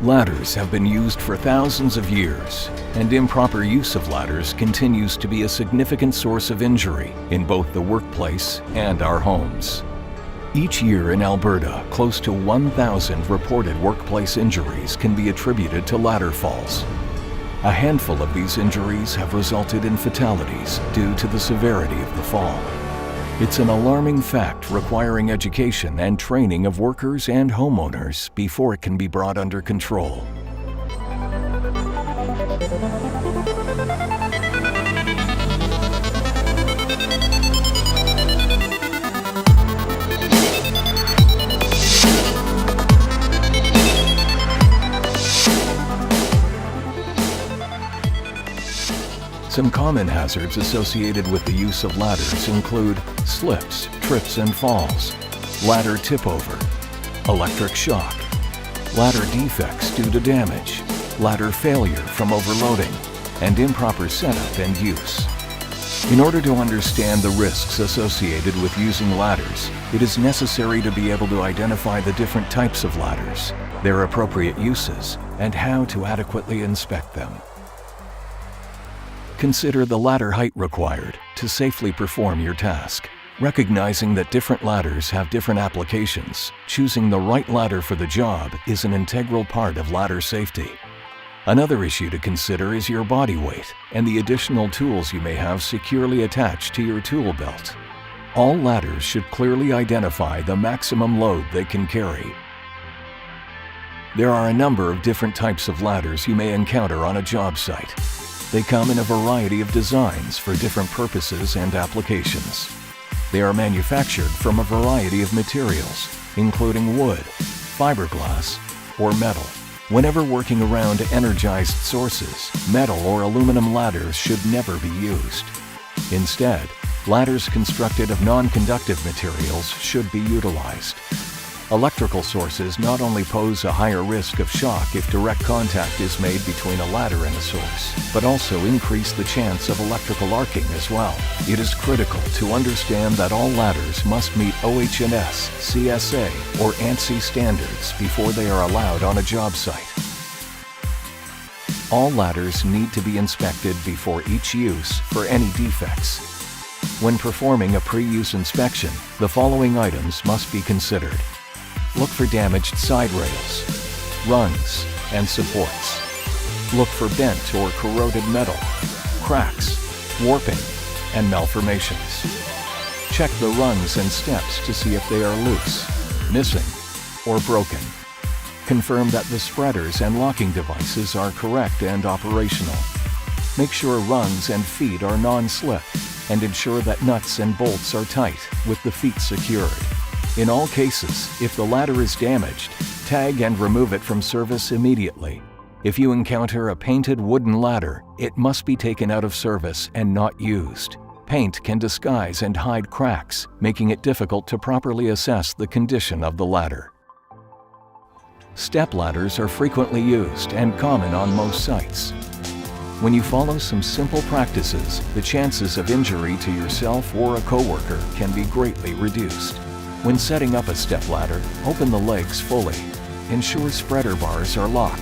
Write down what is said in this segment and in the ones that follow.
Ladders have been used for thousands of years, and improper use of ladders continues to be a significant source of injury in both the workplace and our homes. Each year in Alberta, close to 1,000 reported workplace injuries can be attributed to ladder falls. A handful of these injuries have resulted in fatalities due to the severity of the fall. It's an alarming fact requiring education and training of workers and homeowners before it can be brought under control. Some common hazards associated with the use of ladders include slips, trips and falls, ladder tip-over, electric shock, ladder defects due to damage, ladder failure from overloading, and improper setup and use. In order to understand the risks associated with using ladders, it is necessary to be able to identify the different types of ladders, their appropriate uses, and how to adequately inspect them. Consider the ladder height required to safely perform your task. Recognizing that different ladders have different applications, choosing the right ladder for the job is an integral part of ladder safety. Another issue to consider is your body weight and the additional tools you may have securely attached to your tool belt. All ladders should clearly identify the maximum load they can carry. There are a number of different types of ladders you may encounter on a job site. They come in a variety of designs for different purposes and applications. They are manufactured from a variety of materials, including wood, fiberglass, or metal. Whenever working around energized sources, metal or aluminum ladders should never be used. Instead, ladders constructed of non-conductive materials should be utilized. Electrical sources not only pose a higher risk of shock if direct contact is made between a ladder and a source, but also increase the chance of electrical arcing as well. It is critical to understand that all ladders must meet OH&S, CSA, or ANSI standards before they are allowed on a job site. All ladders need to be inspected before each use for any defects. When performing a pre-use inspection, the following items must be considered. Look for damaged side rails, rungs, and supports. Look for bent or corroded metal, cracks, warping, and malformations. Check the rungs and steps to see if they are loose, missing, or broken. Confirm that the spreaders and locking devices are correct and operational. Make sure rungs and feet are non-slip, and ensure that nuts and bolts are tight with the feet secured. In all cases, if the ladder is damaged, tag and remove it from service immediately. If you encounter a painted wooden ladder, it must be taken out of service and not used. Paint can disguise and hide cracks, making it difficult to properly assess the condition of the ladder. Step ladders are frequently used and common on most sites. When you follow some simple practices, the chances of injury to yourself or a coworker can be greatly reduced. When setting up a step ladder, open the legs fully. Ensure spreader bars are locked,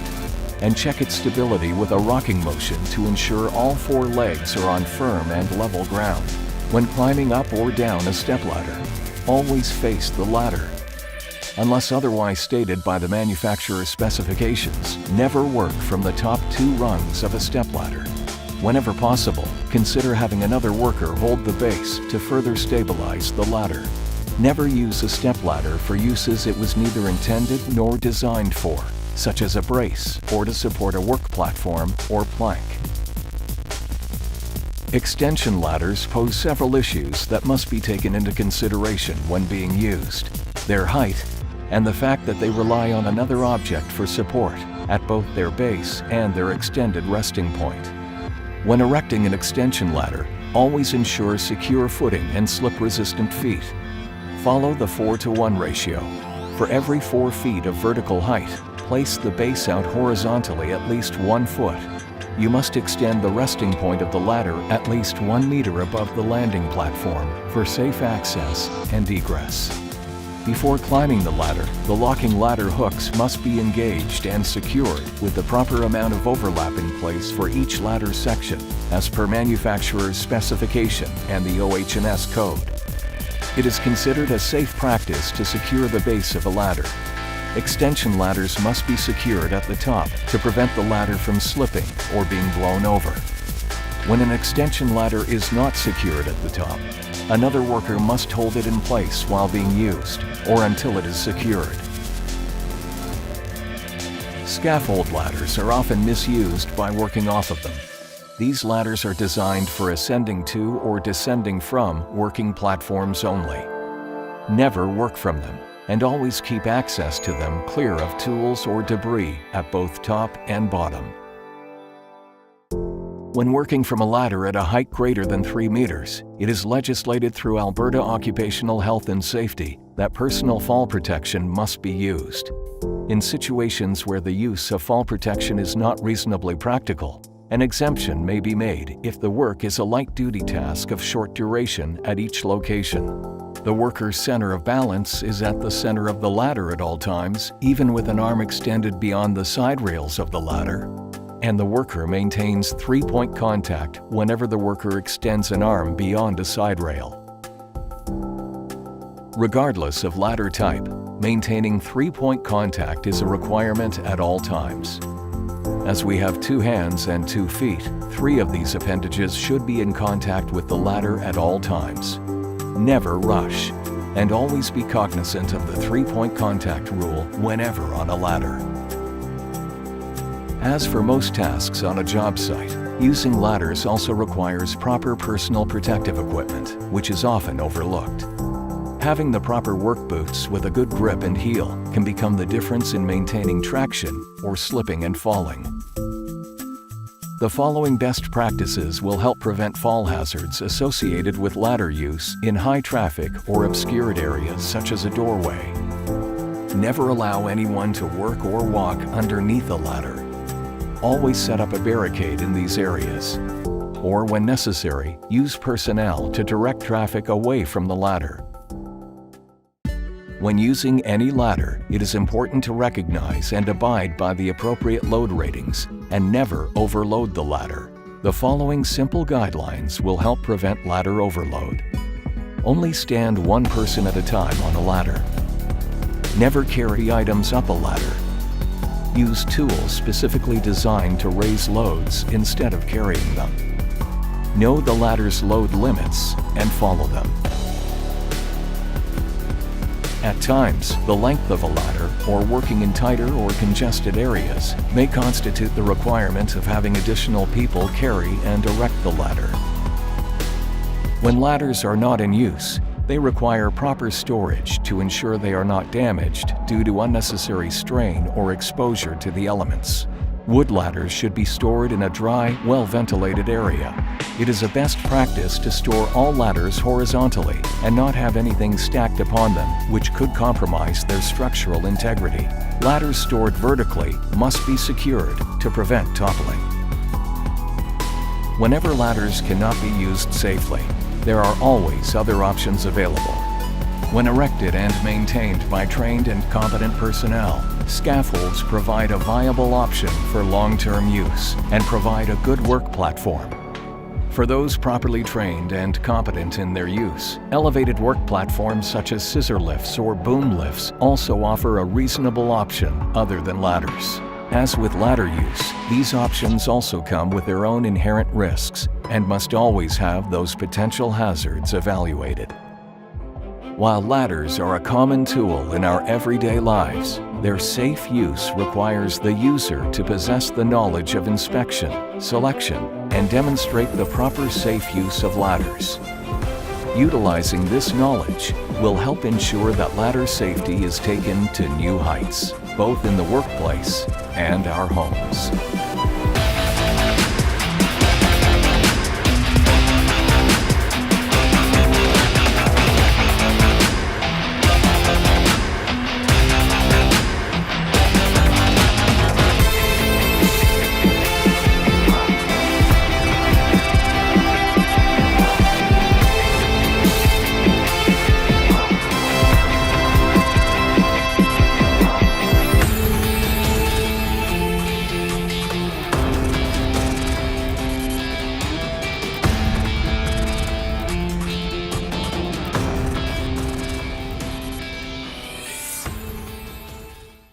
and check its stability with a rocking motion to ensure all 4 legs are on firm and level ground. When climbing up or down a step ladder, always face the ladder. Unless otherwise stated by the manufacturer's specifications, never work from the top 2 rungs of a step ladder. Whenever possible, consider having another worker hold the base to further stabilize the ladder. Never use a stepladder for uses it was neither intended nor designed for, such as a brace or to support a work platform or plank. Extension ladders pose several issues that must be taken into consideration when being used. Their height and the fact that they rely on another object for support at both their base and their extended resting point. When erecting an extension ladder, always ensure secure footing and slip-resistant feet. Follow the 4:1 ratio. For every 4 feet of vertical height, place the base out horizontally at least 1 foot. You must extend the resting point of the ladder at least 1 meter above the landing platform for safe access and egress. Before climbing the ladder, the locking ladder hooks must be engaged and secured with the proper amount of overlap in place for each ladder section, as per manufacturer's specification and the OH&S code. It is considered a safe practice to secure the base of a ladder. Extension ladders must be secured at the top to prevent the ladder from slipping or being blown over. When an extension ladder is not secured at the top, another worker must hold it in place while being used or until it is secured. Scaffold ladders are often misused by working off of them. These ladders are designed for ascending to or descending from working platforms only. Never work from them, and always keep access to them clear of tools or debris at both top and bottom. When working from a ladder at a height greater than 3 meters, it is legislated through Alberta Occupational Health and Safety that personal fall protection must be used. In situations where the use of fall protection is not reasonably practical, an exemption may be made if the work is a light-duty task of short duration at each location. The worker's center of balance is at the center of the ladder at all times, even with an arm extended beyond the side rails of the ladder, and the worker maintains 3-point contact whenever the worker extends an arm beyond a side rail. Regardless of ladder type, maintaining 3-point contact is a requirement at all times. As we have 2 hands and 2 feet, 3 of these appendages should be in contact with the ladder at all times. Never rush, and always be cognizant of the 3-point contact rule whenever on a ladder. As for most tasks on a job site, using ladders also requires proper personal protective equipment, which is often overlooked. Having the proper work boots with a good grip and heel can become the difference in maintaining traction or slipping and falling. The following best practices will help prevent fall hazards associated with ladder use in high traffic or obscured areas such as a doorway. Never allow anyone to work or walk underneath a ladder. Always set up a barricade in these areas. Or when necessary, use personnel to direct traffic away from the ladder. When using any ladder, it is important to recognize and abide by the appropriate load ratings and never overload the ladder. The following simple guidelines will help prevent ladder overload. Only stand one person at a time on a ladder. Never carry items up a ladder. Use tools specifically designed to raise loads instead of carrying them. Know the ladder's load limits and follow them. At times, the length of a ladder or working in tighter or congested areas may constitute the requirement of having additional people carry and erect the ladder. When ladders are not in use, they require proper storage to ensure they are not damaged due to unnecessary strain or exposure to the elements. Wood ladders should be stored in a dry, well-ventilated area. It is a best practice to store all ladders horizontally and not have anything stacked upon them which could compromise their structural integrity. Ladders stored vertically must be secured to prevent toppling. Whenever ladders cannot be used safely, there are always other options available. When erected and maintained by trained and competent personnel, scaffolds provide a viable option for long-term use and provide a good work platform. For those properly trained and competent in their use, elevated work platforms such as scissor lifts or boom lifts also offer a reasonable option other than ladders. As with ladder use, these options also come with their own inherent risks and must always have those potential hazards evaluated. While ladders are a common tool in our everyday lives, their safe use requires the user to possess the knowledge of inspection, selection, and demonstrate the proper safe use of ladders. Utilizing this knowledge will help ensure that ladder safety is taken to new heights, both in the workplace and our homes.